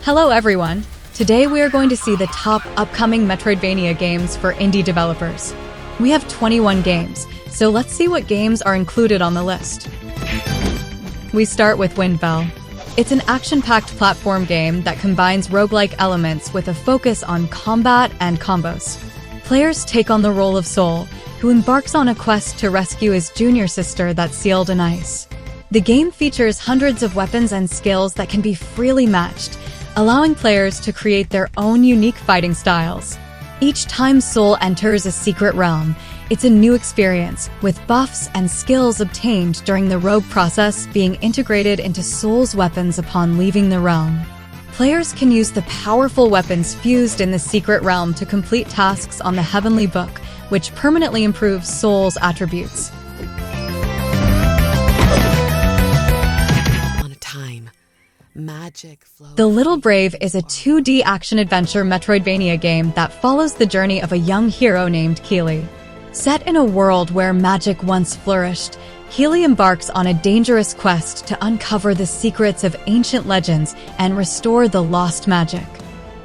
Hello everyone! Today we are going to see the top upcoming Metroidvania games for indie developers. We have 21 games, so let's see what games are included on the list. We start with Windbell. It's an action-packed platform game that combines roguelike elements with a focus on combat and combos. Players take on the role of Soul, who embarks on a quest to rescue his junior sister that's sealed in ice. The game features hundreds of weapons and skills that can be freely matched, allowing players to create their own unique fighting styles. Each time Soul enters a secret realm, it's a new experience, with buffs and skills obtained during the rogue process being integrated into Soul's weapons upon leaving the realm. Players can use the powerful weapons fused in the secret realm to complete tasks on the Heavenly Book, which permanently improves Soul's attributes. The Little Brave is a 2D action-adventure Metroidvania game that follows the journey of a young hero named Keely. Set in a world where magic once flourished, Keely embarks on a dangerous quest to uncover the secrets of ancient legends and restore the lost magic.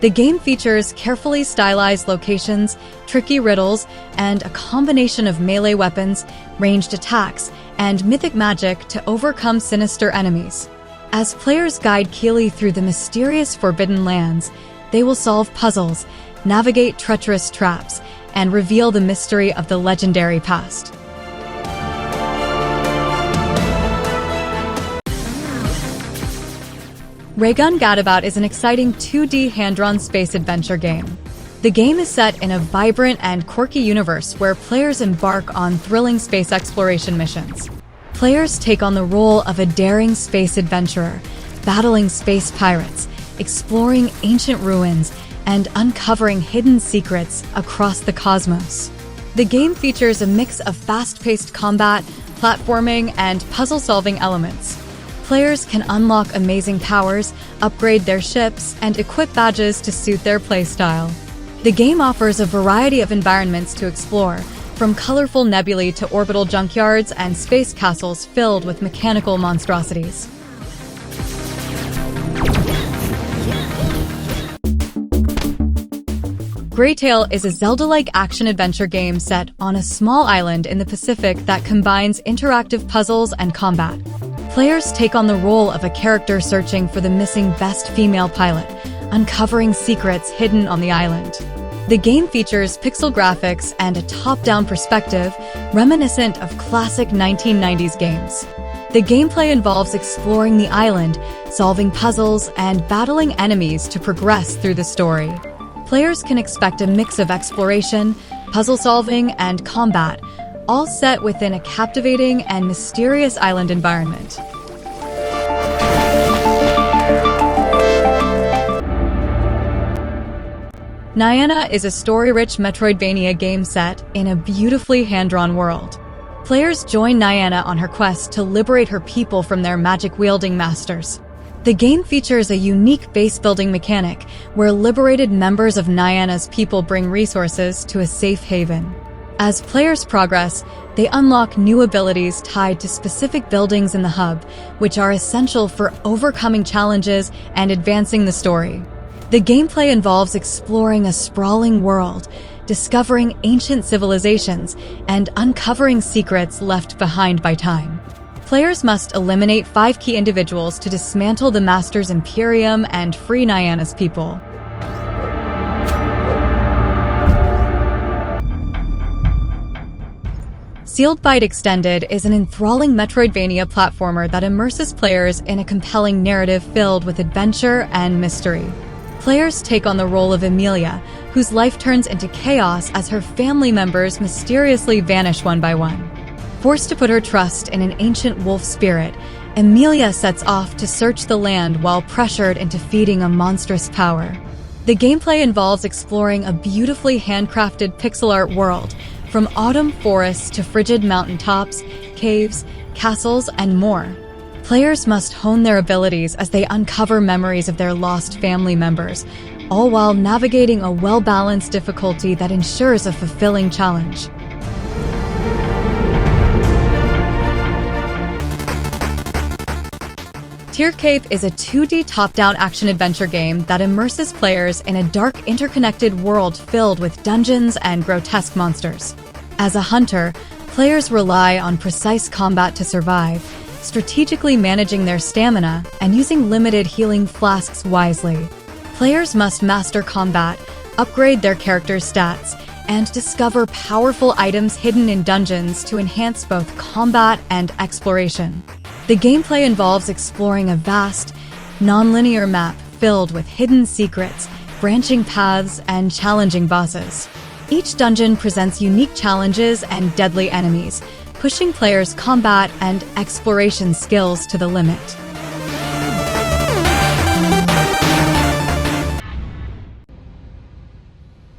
The game features carefully stylized locations, tricky riddles, and a combination of melee weapons, ranged attacks, and mythic magic to overcome sinister enemies. As players guide Keely through the mysterious Forbidden Lands, they will solve puzzles, navigate treacherous traps, and reveal the mystery of the legendary past. Raygun Gadabout is an exciting 2D hand-drawn space adventure game. The game is set in a vibrant and quirky universe where players embark on thrilling space exploration missions. Players take on the role of a daring space adventurer, battling space pirates, exploring ancient ruins, and uncovering hidden secrets across the cosmos. The game features a mix of fast-paced combat, platforming, and puzzle-solving elements. Players can unlock amazing powers, upgrade their ships, and equip badges to suit their playstyle. The game offers a variety of environments to explore, from colorful nebulae to orbital junkyards and space castles filled with mechanical monstrosities. Graytail is a Zelda-like action-adventure game set on a small island in the Pacific that combines interactive puzzles and combat. Players take on the role of a character searching for the missing best female pilot, uncovering secrets hidden on the island. The game features pixel graphics and a top-down perspective reminiscent of classic 1990s games. The gameplay involves exploring the island, solving puzzles, and battling enemies to progress through the story. Players can expect a mix of exploration, puzzle solving, and combat, all set within a captivating and mysterious island environment. Nyana is a story-rich Metroidvania game set in a beautifully hand-drawn world. Players join Nyana on her quest to liberate her people from their magic-wielding masters. The game features a unique base-building mechanic where liberated members of Nyana's people bring resources to a safe haven. As players progress, they unlock new abilities tied to specific buildings in the hub, which are essential for overcoming challenges and advancing the story. The gameplay involves exploring a sprawling world, discovering ancient civilizations, and uncovering secrets left behind by time. Players must eliminate 5 key individuals to dismantle the Master's Imperium and free Nyana's people. Sealed Byte Extended is an enthralling Metroidvania platformer that immerses players in a compelling narrative filled with adventure and mystery. Players take on the role of Emilia, whose life turns into chaos as her family members mysteriously vanish one by one. Forced to put her trust in an ancient wolf spirit, Emilia sets off to search the land while pressured into feeding a monstrous power. The gameplay involves exploring a beautifully handcrafted pixel art world, from autumn forests to frigid mountaintops, caves, castles, and more. Players must hone their abilities as they uncover memories of their lost family members, all while navigating a well-balanced difficulty that ensures a fulfilling challenge. Tearscape is a 2D top-down action-adventure game that immerses players in a dark, interconnected world filled with dungeons and grotesque monsters. As a hunter, players rely on precise combat to survive, strategically managing their stamina and using limited healing flasks wisely. Players must master combat, upgrade their character's stats, and discover powerful items hidden in dungeons to enhance both combat and exploration. The gameplay involves exploring a vast, non-linear map filled with hidden secrets, branching paths, and challenging bosses. Each dungeon presents unique challenges and deadly enemies, pushing players' combat and exploration skills to the limit.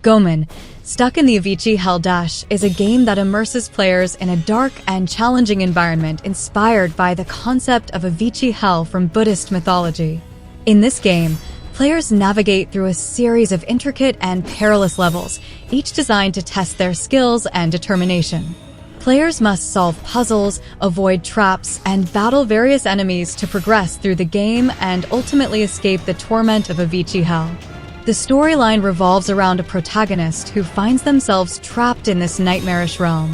GOMAN, Stuck in the Avici Hell Dash, is a game that immerses players in a dark and challenging environment inspired by the concept of Avici Hell from Buddhist mythology. In this game, players navigate through a series of intricate and perilous levels, each designed to test their skills and determination. Players must solve puzzles, avoid traps, and battle various enemies to progress through the game and ultimately escape the torment of Avici Hell. The storyline revolves around a protagonist who finds themselves trapped in this nightmarish realm.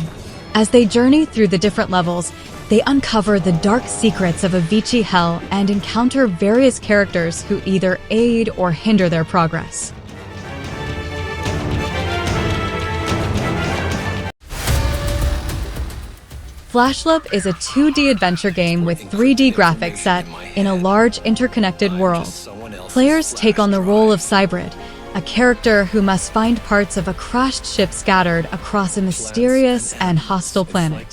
As they journey through the different levels, they uncover the dark secrets of Avici Hell and encounter various characters who either aid or hinder their progress. FLASHLOOP is a 2D adventure game with 3D graphics set in a large interconnected world. Players take on the role of ZWAARD, a character who must find parts of a crashed ship scattered across a mysterious and hostile planet.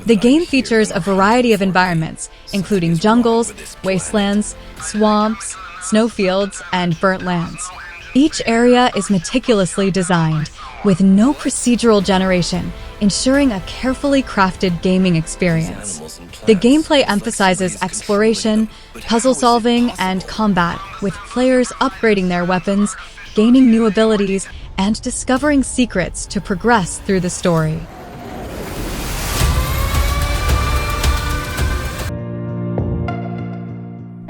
The game features a variety of environments, including jungles, wastelands, swamps, snowfields, and burnt lands. Each area is meticulously designed, with no procedural generation, ensuring a carefully crafted gaming experience. The gameplay emphasizes exploration, puzzle solving, and combat, with players upgrading their weapons, gaining new abilities, and discovering secrets to progress through the story.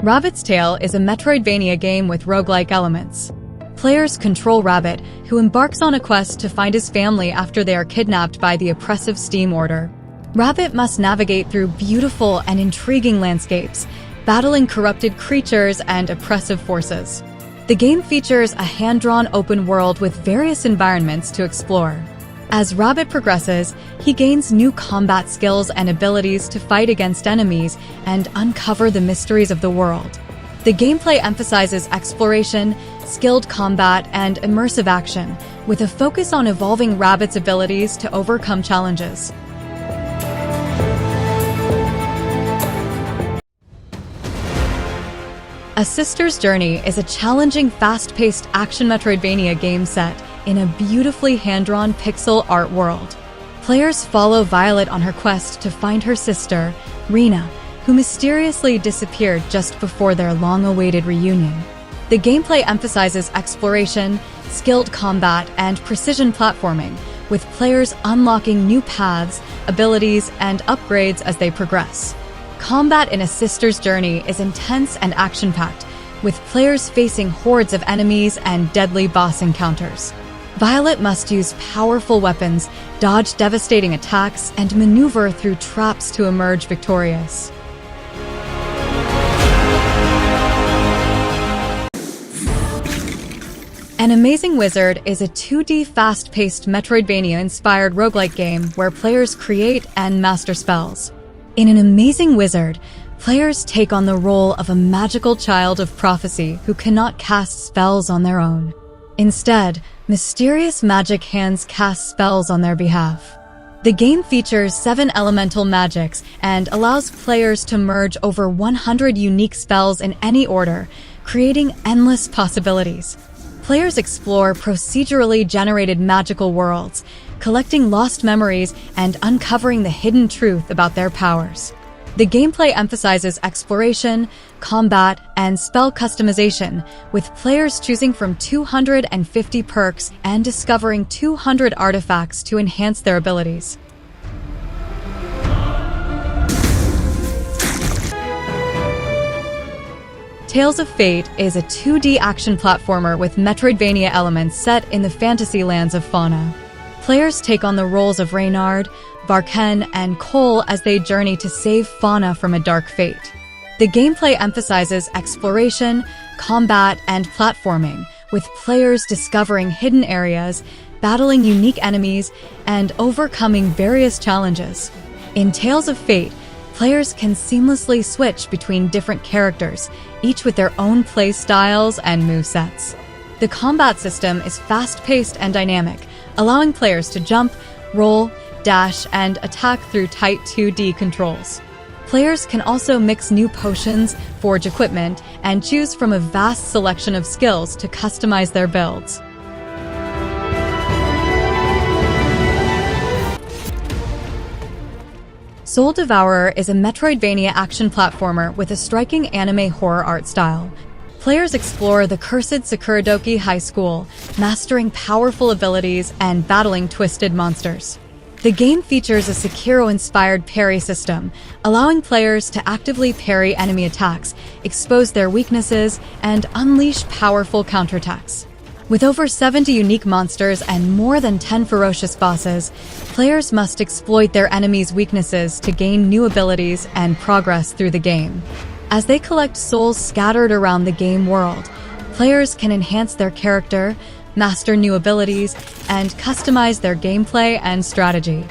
Rabbit's Tale is a Metroidvania game with roguelike elements. Players control Rabbit, who embarks on a quest to find his family after they are kidnapped by the oppressive Steam Order. Rabbit must navigate through beautiful and intriguing landscapes, battling corrupted creatures and oppressive forces. The game features a hand-drawn open world with various environments to explore. As Rabbit progresses, he gains new combat skills and abilities to fight against enemies and uncover the mysteries of the world. The gameplay emphasizes exploration, skilled combat, and immersive action, with a focus on evolving Rabbit's abilities to overcome challenges. A Sister's Journey is a challenging, fast-paced action Metroidvania game set in a beautifully hand-drawn pixel art world. Players follow Violet on her quest to find her sister, Rena, who mysteriously disappeared just before their long-awaited reunion. The gameplay emphasizes exploration, skilled combat, and precision platforming, with players unlocking new paths, abilities, and upgrades as they progress. Combat in A Sister's Journey is intense and action-packed, with players facing hordes of enemies and deadly boss encounters. Violet must use powerful weapons, dodge devastating attacks, and maneuver through traps to emerge victorious. An Amazing Wizard is a 2D fast-paced Metroidvania-inspired roguelike game where players create and master spells. In An Amazing Wizard, players take on the role of a magical child of prophecy who cannot cast spells on their own. Instead, mysterious magic hands cast spells on their behalf. The game features 7 elemental magics and allows players to merge over 100 unique spells in any order, creating endless possibilities. Players explore procedurally generated magical worlds, collecting lost memories and uncovering the hidden truth about their powers. The gameplay emphasizes exploration, combat, and spell customization, with players choosing from 250 perks and discovering 200 artifacts to enhance their abilities. Tales of Fate is a 2D action platformer with Metroidvania elements set in the fantasy lands of Fauna. Players take on the roles of Reynard, Varken, and Cole as they journey to save Fauna from a dark fate. The gameplay emphasizes exploration, combat, and platforming, with players discovering hidden areas, battling unique enemies, and overcoming various challenges. In Tales of Fate, players can seamlessly switch between different characters, each with their own play styles and movesets. The combat system is fast-paced and dynamic, allowing players to jump, roll, dash, and attack through tight 2D controls. Players can also mix new potions, forge equipment, and choose from a vast selection of skills to customize their builds. Soul Devourer is a Metroidvania action platformer with a striking anime horror art style. Players explore the cursed Sakuradoki High School, mastering powerful abilities and battling twisted monsters. The game features a Sekiro-inspired parry system, allowing players to actively parry enemy attacks, expose their weaknesses, and unleash powerful counterattacks. With over 70 unique monsters and more than 10 ferocious bosses, players must exploit their enemies' weaknesses to gain new abilities and progress through the game. As they collect souls scattered around the game world, players can enhance their character, master new abilities, and customize their gameplay and strategy.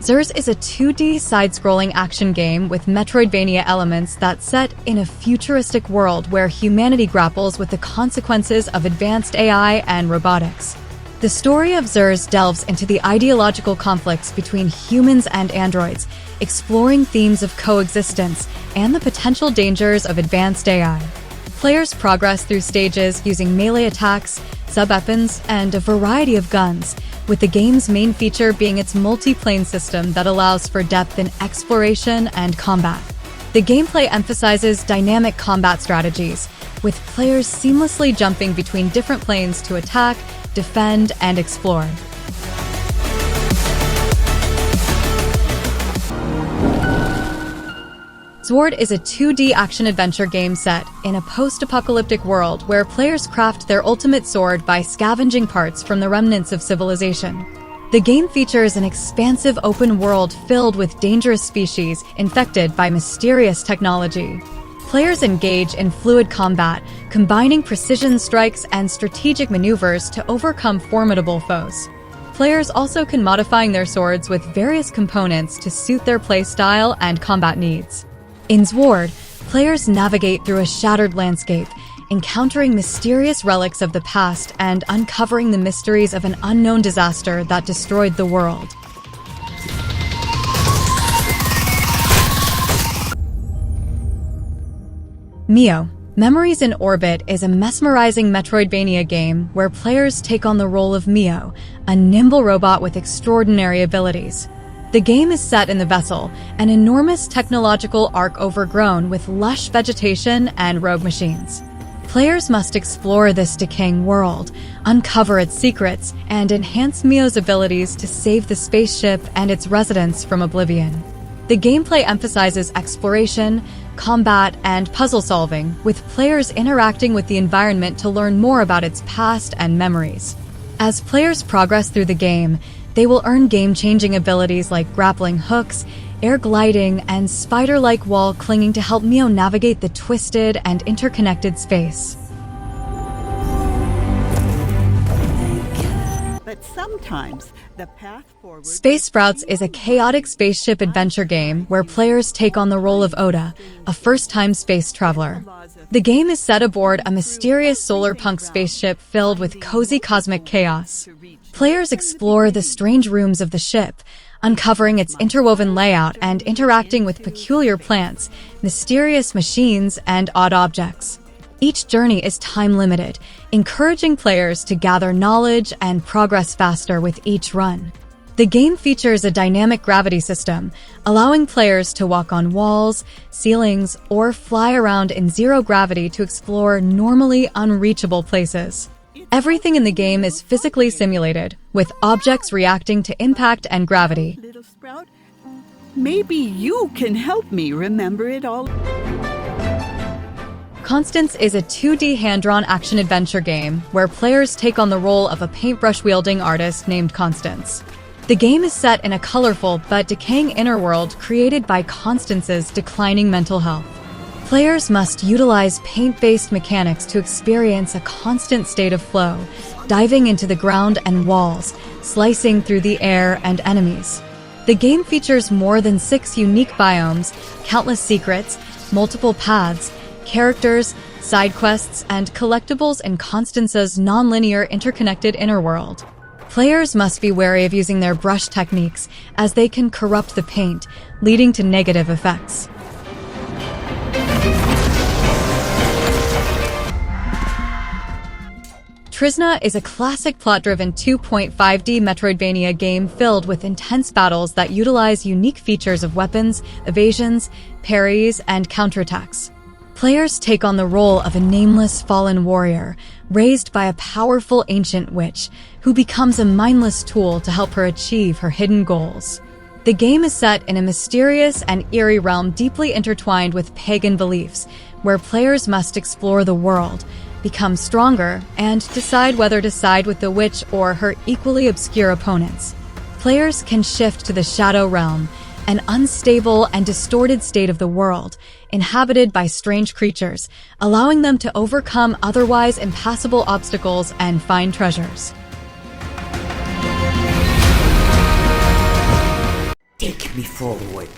XEARZ is a 2D side-scrolling action game with Metroidvania elements that's set in a futuristic world where humanity grapples with the consequences of advanced AI and robotics. The story of XEARZ delves into the ideological conflicts between humans and androids, exploring themes of coexistence and the potential dangers of advanced AI. Players progress through stages using melee attacks, sub-weapons, and a variety of guns, with the game's main feature being its multi-plane system that allows for depth in exploration and combat. The gameplay emphasizes dynamic combat strategies, with players seamlessly jumping between different planes to attack, defend, and explore. ZWAARD is a 2D action-adventure game set in a post-apocalyptic world where players craft their ultimate sword by scavenging parts from the remnants of civilization. The game features an expansive open world filled with dangerous species infected by mysterious technology. Players engage in fluid combat, combining precision strikes and strategic maneuvers to overcome formidable foes. Players also can modify their swords with various components to suit their playstyle and combat needs. In ZWAARD, players navigate through a shattered landscape, encountering mysterious relics of the past and uncovering the mysteries of an unknown disaster that destroyed the world. Mio, Memories in Orbit is a mesmerizing Metroidvania game where players take on the role of Mio, a nimble robot with extraordinary abilities. The game is set in the Vessel, an enormous technological ark overgrown with lush vegetation and rogue machines. Players must explore this decaying world, uncover its secrets, and enhance Mio's abilities to save the spaceship and its residents from oblivion. The gameplay emphasizes exploration, combat, and puzzle solving, with players interacting with the environment to learn more about its past and memories. As players progress through the game, they will earn game-changing abilities like grappling hooks, air gliding, and spider-like wall clinging to help Mio navigate the twisted and interconnected space. But sometimes the path forward... Space Sprouts is a chaotic spaceship adventure game where players take on the role of Oda, a first-time space traveler. The game is set aboard a mysterious solar-punk spaceship filled with cozy cosmic chaos. Players explore the strange rooms of the ship, uncovering its interwoven layout and interacting with peculiar plants, mysterious machines, and odd objects. Each journey is time-limited, encouraging players to gather knowledge and progress faster with each run. The game features a dynamic gravity system, allowing players to walk on walls, ceilings, or fly around in zero gravity to explore normally unreachable places. Everything in the game is physically simulated, with objects reacting to impact and gravity. Little sprout, Maybe you can help me remember it all. Constance is a 2D hand-drawn action-adventure game where players take on the role of a paintbrush-wielding artist named Constance. The game is set in a colorful but decaying inner world created by Constance's declining mental health. Players must utilize paint-based mechanics to experience a constant state of flow, diving into the ground and walls, slicing through the air and enemies. The game features more than 6 unique biomes, countless secrets, multiple paths, characters, side quests, and collectibles in Constance's non-linear interconnected inner world. Players must be wary of using their brush techniques, as they can corrupt the paint, leading to negative effects. Trizna is a classic plot-driven 2.5D Metroidvania game filled with intense battles that utilize unique features of weapons, evasions, parries, and counterattacks. Players take on the role of a nameless fallen warrior, raised by a powerful ancient witch, who becomes a mindless tool to help her achieve her hidden goals. The game is set in a mysterious and eerie realm deeply intertwined with pagan beliefs, where players must explore the world, become stronger, and decide whether to side with the witch or her equally obscure opponents. Players can shift to the Shadow Realm, an unstable and distorted state of the world, inhabited by strange creatures, allowing them to overcome otherwise impassable obstacles and find treasures. Take me forward,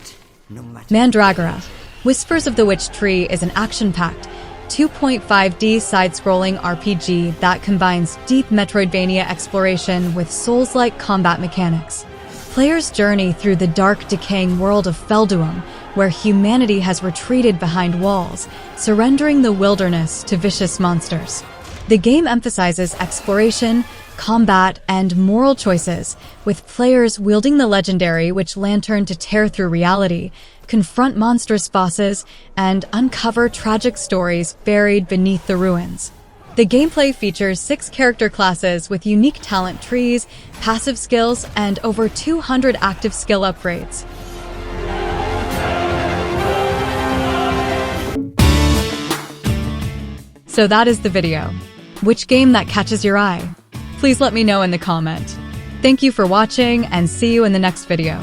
no matter. Mandragora, Whispers of the Witch Tree is an action-packed, 2.5D side-scrolling RPG that combines deep Metroidvania exploration with Souls-like combat mechanics. Players journey through the dark, decaying world of Felduum, where humanity has retreated behind walls, surrendering the wilderness to vicious monsters. The game emphasizes exploration, combat, and moral choices, with players wielding the legendary Witch Lantern to tear through reality, confront monstrous bosses, and uncover tragic stories buried beneath the ruins. The gameplay features 6 character classes with unique talent trees, passive skills, and over 200 active skill upgrades. So that is the video. Which game that catches your eye? Please let me know in the comment. Thank you for watching, and see you in the next video.